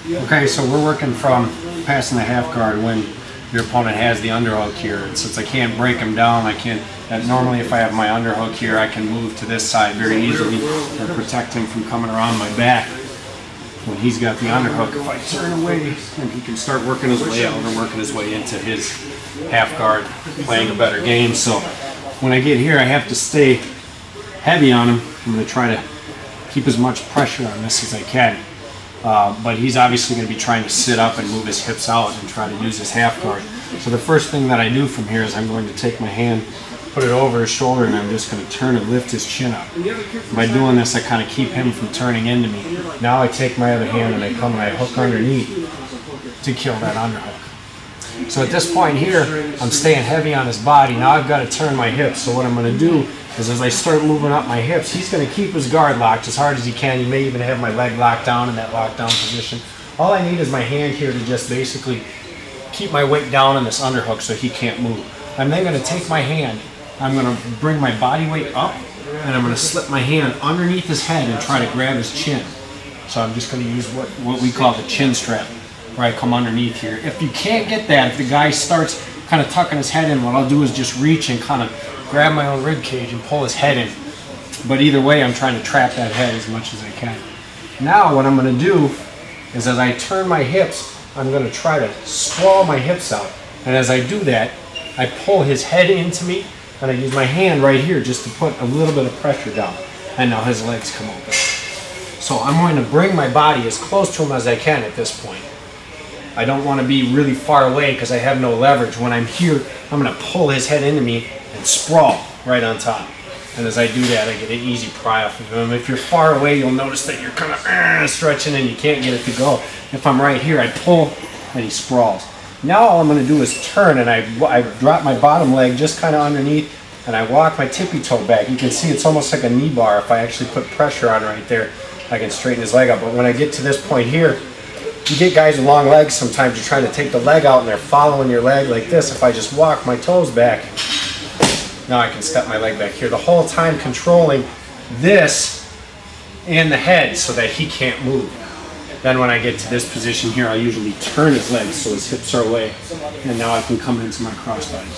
Okay, so we're working from passing the half guard when your opponent has the underhook here. And since I can't break him down, normally if I have my underhook here, I can move to this side very easily or protect him from coming around my back. When he's got the underhook, if I turn away, then he can start working his way out and working his way into his half guard, playing a better game. So when I get here, I have to stay heavy on him. I'm going to try to keep as much pressure on this as I can. But he's obviously going to be trying to sit up and move his hips out and try to use his half guard. So the first thing that I do from here is I'm going to take my hand, put it over his shoulder, and I'm just going to turn and lift his chin up. By doing this, I kind of keep him from turning into me. Now I take my other hand and I come and I hook underneath to kill that underhook. So at this point here, I'm staying heavy on his body. Now I've got to turn my hips. So what I'm going to do is as I start moving up my hips, he's going to keep his guard locked as hard as he can. He may even have my leg locked down in that lockdown position. All I need is my hand here to just basically keep my weight down on this underhook so he can't move. I'm then going to take my hand, I'm going to bring my body weight up, and I'm going to slip my hand underneath his head and try to grab his chin. So I'm just going to use what we call the chin strap, where I come underneath here. If you can't get that, if the guy starts kind of tucking his head in, what I'll do is just reach and kind of grab my own rib cage and pull his head in. But either way, I'm trying to trap that head as much as I can. Now what I'm going to do is as I turn my hips, I'm going to try to sprawl my hips out. And as I do that, I pull his head into me, and I use my hand right here just to put a little bit of pressure down. And now his legs come open. So I'm going to bring my body as close to him as I can at this point. I don't want to be really far away because I have no leverage. When I'm here, I'm going to pull his head into me and sprawl right on top. And as I do that, I get an easy pry off of him. If you're far away, you'll notice that you're kind of stretching and you can't get it to go. If I'm right here, I pull and he sprawls. Now all I'm going to do is turn, and I drop my bottom leg just kind of underneath, and I walk my tippy toe back. You can see it's almost like a knee bar. If I actually put pressure on right there, I can straighten his leg up. But when I get to this point here, you get guys with long legs sometimes, you're trying to take the leg out and they're following your leg like this. If I just walk my toes back, now I can step my leg back here. The whole time controlling this and the head so that he can't move. Then when I get to this position here, I usually turn his legs so his hips are away. And now I can come into my crossbody.